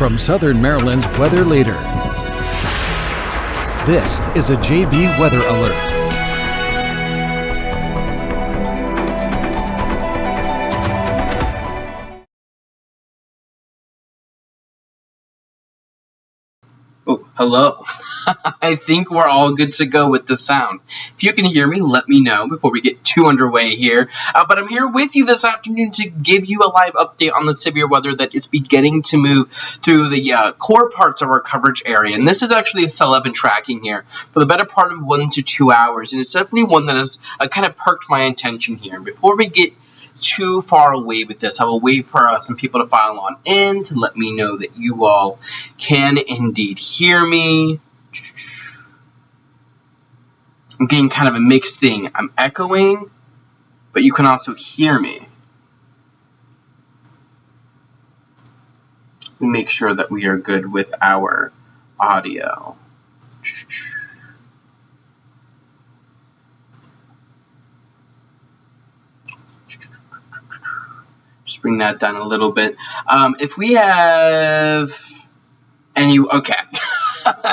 from Southern Maryland's weather leader. This is a JB Weather Alert. Oh, hello. I think we're all good to go with the sound. If you can hear me, let me know before we get too underway here. But I'm here with you this afternoon to give you a live update on the severe weather that is beginning to move through the core parts of our coverage area. And this is actually a cell I've been tracking here for the better part of 1 to 2 hours. And it's definitely one that has kind of perked my attention here. And before we get too far away with this, I will wait for some people to file on in to let me know that you all can indeed hear me. I'm getting kind of a mixed thing. I'm echoing, but you can also hear me. Let me make sure that we are good with our audio. Just bring that down a little bit. If we have any, okay.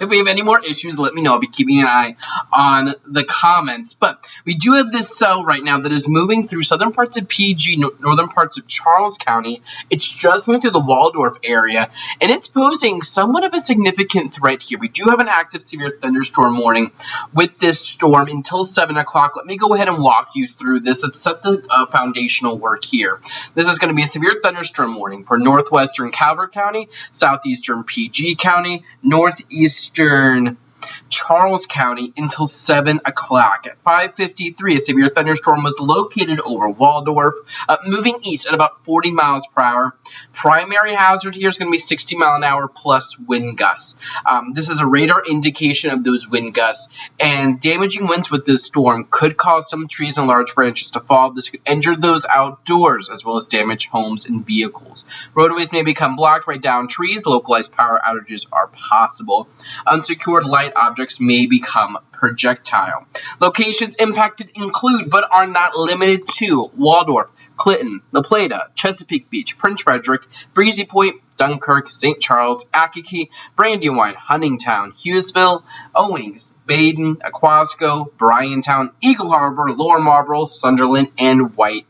If we have any more issues, let me know. I'll be keeping an eye on the comments. But we do have this cell right now that is moving through southern parts of PG, northern parts of Charles County. It's just moving through the Waldorf area, and it's posing somewhat of a significant threat here. We do have an active severe thunderstorm warning with this storm until 7 o'clock. Let me go ahead and walk you through this. Let's set the foundational work here. This is going to be a severe thunderstorm warning for northwestern Calvert County, southeastern PG County, northeastern Charles County until 7 o'clock. At 5:53, a severe thunderstorm was located over Waldorf, moving east at about 40 miles per hour. Primary hazard here is going to be 60 mile an hour plus wind gusts. This is a radar indication of those wind gusts, and damaging winds with this storm could cause some trees and large branches to fall. This could injure those outdoors as well as damage homes and vehicles. Roadways may become blocked by downed trees. Localized power outages are possible. Unsecured light objects may become projectile. Locations impacted include, but are not limited to, Waldorf, Clinton, La Plata, Chesapeake Beach, Prince Frederick, Breezy Point, Dunkirk, St. Charles, Akakie, Brandywine, Huntingtown, Hughesville, Owings, Baden, Aquasco, Bryantown, Eagle Harbor, Lower Marlboro, Sunderland, and White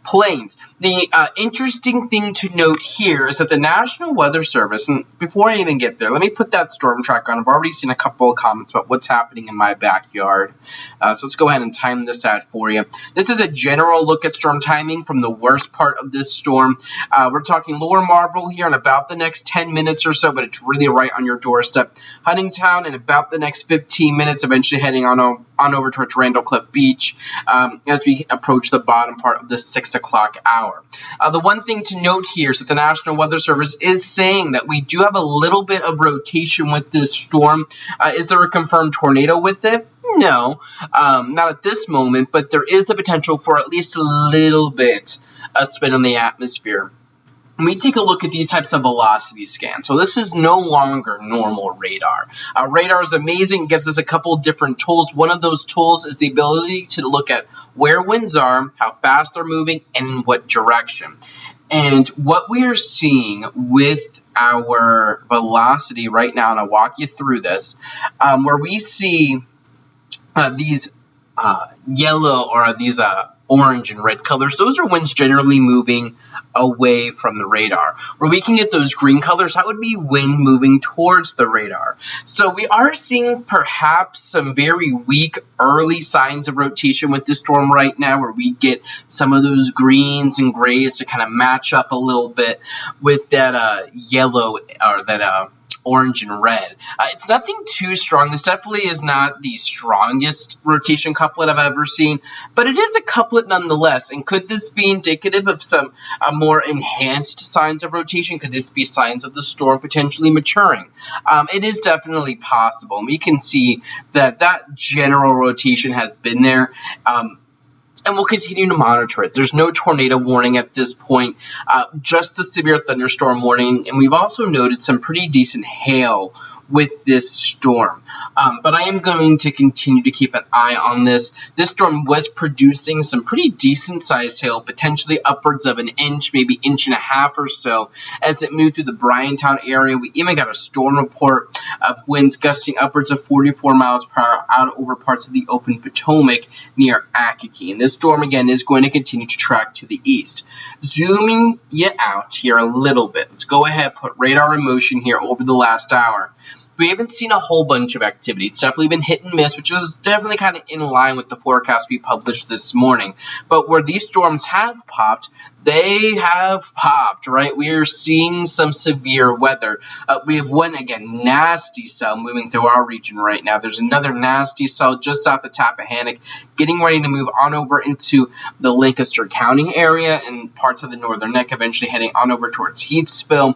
Plains. The interesting thing to note here is that the National Weather Service, and before I even get there, let me put that storm track on. I've already seen a couple of comments about what's happening in my backyard. So let's go ahead and time this out for you. This is a general look at storm timing from the worst part of this storm. We're talking Lower Marlboro here in about the next 10 minutes or so, but it's really right on your doorstep. Huntingtown in about the next 15 minutes, eventually heading on over towards Randall Cliff Beach as we approach the bottom part of the 6 o'clock hour. The one thing to note here is that the National Weather Service is saying that we do have a little bit of rotation with this storm. Is there a confirmed tornado with it? No, not at this moment, but there is the potential for at least a little bit of spin in the atmosphere. When we take a look at these types of velocity scans, so this is no longer normal radar. Radar is amazing, gives us a couple different tools. One of those tools is the ability to look at where winds are, how fast they're moving, and in what direction. And what we are seeing with our velocity right now, and I'll walk you through this, where we see these yellow or these orange and red colors, those are winds generally moving away from the radar. Where we can get those green colors, that would be wind moving towards the radar. So we are seeing perhaps some very weak early signs of rotation with this storm right now, where we get some of those greens and grays to kind of match up a little bit with that yellow or that orange and red. It's nothing too strong. This definitely is not the strongest rotation couplet I've ever seen, but it is a couplet nonetheless. And could this be indicative of some more enhanced signs of rotation? Could this be signs of the storm potentially maturing? It is definitely possible. And we can see that that general rotation has been there. And we'll continue to monitor it. There's no tornado warning at this point, just the severe thunderstorm warning. And we've also noted some pretty decent hail with this storm. But I am going to continue to keep an eye on this. This storm was producing some pretty decent sized hail, potentially upwards of an inch, maybe inch and a half or so, as it moved through the Bryantown area. We even got a storm report of winds gusting upwards of 44 miles per hour out over parts of the open Potomac near Akakie. And this storm, again, is going to continue to track to the east. Zooming you out here a little bit. Let's go ahead, put radar in motion here over the last hour. We haven't seen a whole bunch of activity. It's definitely been hit and miss, which is definitely kind of in line with the forecast we published this morning. But where these storms have popped, they have popped, right? We are seeing some severe weather. We have one, again, nasty cell moving through our region right now. There's another nasty cell just south of Tappahannock, getting ready to move on over into the Lancaster County area and parts of the Northern Neck, eventually heading on over towards Heathsville,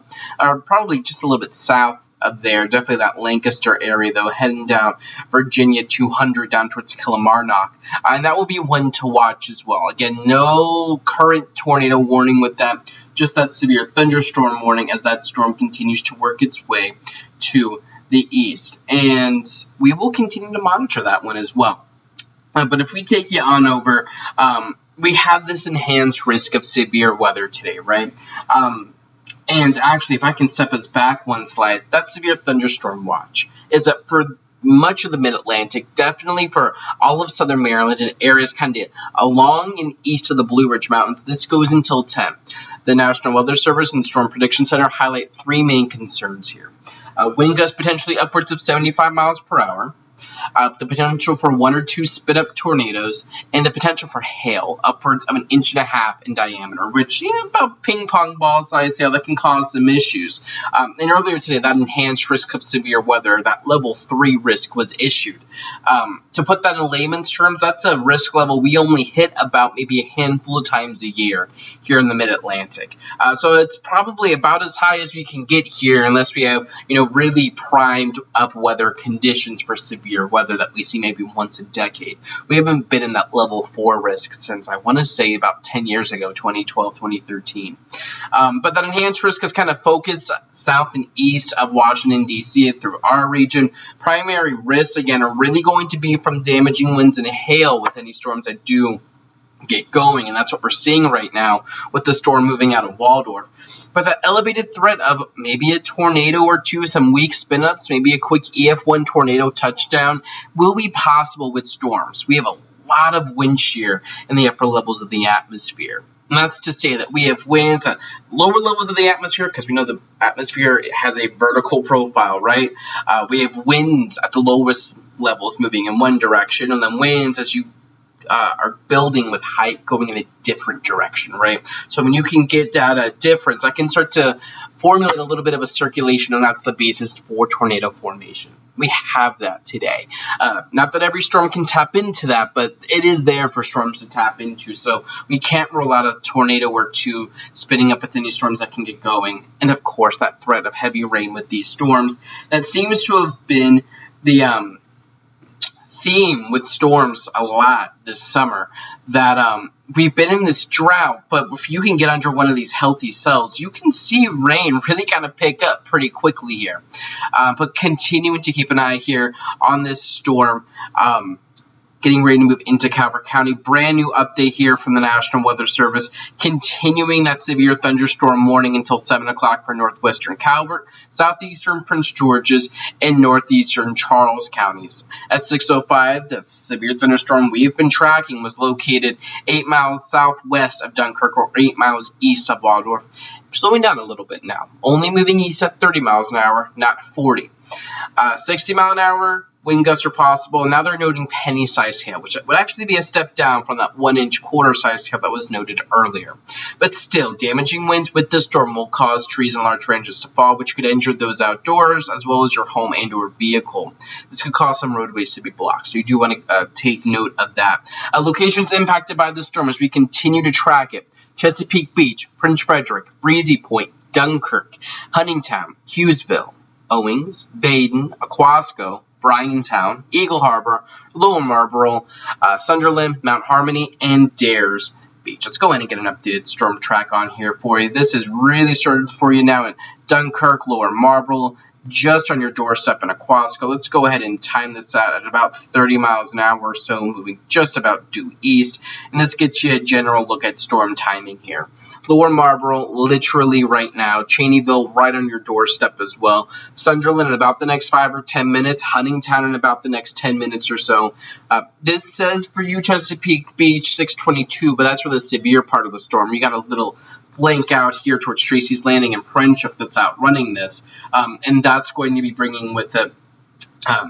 probably just a little bit south of there, definitely that Lancaster area, though, heading down Virginia 200 down towards Kilmarnock. And that will be one to watch as well. Again, no current tornado warning with that, just that severe thunderstorm warning as that storm continues to work its way to the east. And we will continue to monitor that one as well. But if we take you on over, we have this enhanced risk of severe weather today, right? And actually, if I can step us back one slide, that severe thunderstorm watch is up for much of the mid-Atlantic, definitely for all of southern Maryland and areas kind of along and east of the Blue Ridge Mountains. This goes until 10. The National Weather Service and Storm Prediction Center highlight three main concerns here. Wind gusts potentially upwards of 75 miles per hour. The potential for 1 or 2 spit-up tornadoes, and the potential for hail upwards of 1.5 inches in diameter, which, about ping-pong ball size hail that can cause some issues. And earlier today, that enhanced risk of severe weather, that level 3 risk was issued. To put that in layman's terms, that's a risk level we only hit about maybe a handful of times a year here in the mid-Atlantic. So it's probably about as high as we can get here unless we have, really primed up weather conditions for severe weather that we see maybe once a decade. We haven't been in that level 4 risk since, I want to say, about 10 years ago, 2012, 2013. But that enhanced risk is kind of focused south and east of Washington, D.C. through our region. Primary risks, again, are really going to be from damaging winds and hail with any storms that do get going, and that's what we're seeing right now with the storm moving out of Waldorf. But that elevated threat of maybe a tornado or two, some weak spin-ups, maybe a quick EF1 tornado touchdown will be possible with storms. We have a lot of wind shear in the upper levels of the atmosphere. And that's to say that we have winds at lower levels of the atmosphere, because we know the atmosphere has a vertical profile, right? We have winds at the lowest levels moving in one direction, and then winds as you are building with height going in a different direction, right? So when you can get that difference, I can start to formulate a little bit of a circulation, and that's the basis for tornado formation. We have that today. Not that every storm can tap into that, but it is there for storms to tap into. So we can't rule out a tornado or two spinning up with any storms that can get going. And of course, that threat of heavy rain with these storms. That seems to have been the theme with storms a lot this summer, that we've been in this drought, but if you can get under one of these healthy cells, you can see rain really kind of pick up pretty quickly here. But continuing to keep an eye here on this storm, getting ready to move into Calvert County. Brand new update here from the National Weather Service, continuing that severe thunderstorm warning until 7 o'clock for northwestern Calvert, southeastern Prince George's, and northeastern Charles counties. At 6:05, the severe thunderstorm we've been tracking was located 8 miles southwest of Dunkirk, or 8 miles east of Waldorf. Slowing down a little bit now, only moving east at 30 miles an hour, not 40. 60 mile an hour wind gusts are possible. Now they're noting penny-sized hail, which would actually be a step down from that 1-inch quarter-sized hail that was noted earlier. But still, damaging winds with this storm will cause trees in large ranges to fall, which could injure those outdoors as well as your home and or vehicle. This could cause some roadways to be blocked, so you do want to take note of that. Locations impacted by the storm as we continue to track it: Chesapeake Beach, Prince Frederick, Breezy Point, Dunkirk, Huntingtown, Hughesville, Owings, Baden, Aquasco, Bryantown, Eagle Harbor, Lower Marlboro, Sunderland, Mount Harmony, and Dares Beach. Let's go ahead and get an updated storm track on here for you. This is really started for you now in Dunkirk, Lower Marlboro, just on your doorstep in Aquasco. Let's go ahead and time this out at about 30 miles an hour or so, moving just about due east. And this gets you a general look at storm timing here. Lower Marlboro, literally right now. Cheneyville, right on your doorstep as well. Sunderland in about the next 5 or 10 minutes. Huntingtown in about the next 10 minutes or so. This says for you, Chesapeake Beach, 622, but that's for the severe part of the storm. You got a little flank out here towards Tracy's Landing and Friendship that's outrunning this, and that's going to be bringing with it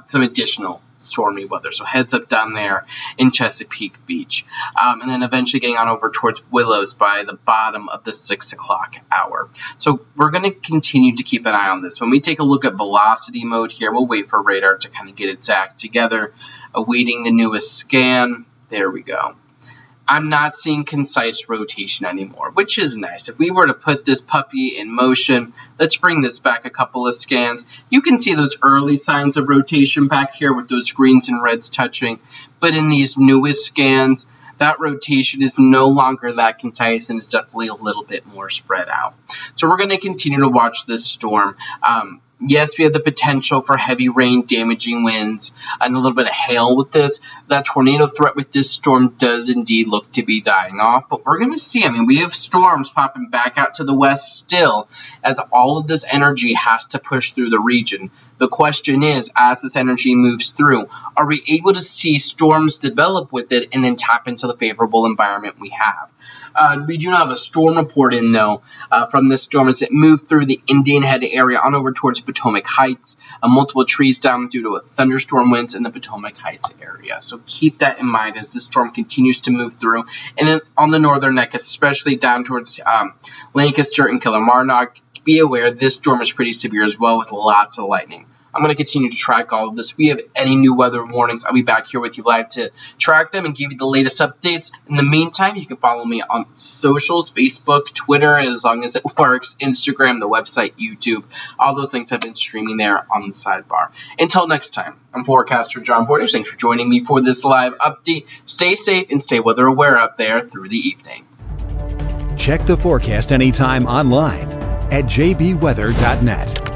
some additional stormy weather. So heads up down there in Chesapeake Beach, and then eventually getting on over towards Willows by the bottom of the 6 o'clock hour. So we're going to continue to keep an eye on this. When we take a look at velocity mode here, we'll wait for radar to kind of get its act together, awaiting the newest scan. There we go. I'm not seeing concise rotation anymore, which is nice. If we were to put this puppy in motion, let's bring this back a couple of scans. You can see those early signs of rotation back here with those greens and reds touching. But in these newest scans, that rotation is no longer that concise and is definitely a little bit more spread out. So we're going to continue to watch this storm. Yes, we have the potential for heavy rain, damaging winds, and a little bit of hail with this. That tornado threat with this storm does indeed look to be dying off, but we're going to see, we have storms popping back out to the west still, as all of this energy has to push through the region. The question is, as this energy moves through, are we able to see storms develop with it and then tap into the favorable environment we have? We do not have a storm report in, though, from this storm as it moved through the Indian Head area on over towards Potomac Heights. Multiple trees down due to thunderstorm winds in the Potomac Heights area. So keep that in mind as this storm continues to move through. And then on the northern neck, especially down towards Lancaster and Kilmarnock, be aware this storm is pretty severe as well with lots of lightning. I'm going to continue to track all of this. If we have any new weather warnings, I'll be back here with you live to track them and give you the latest updates. In the meantime, you can follow me on socials, Facebook, Twitter, as long as it works, Instagram, the website, YouTube. All those links have been streaming there on the sidebar. Until next time, I'm Forecaster John Bordash. Thanks for joining me for this live update. Stay safe and stay weather aware out there through the evening. Check the forecast anytime online at jbweather.net.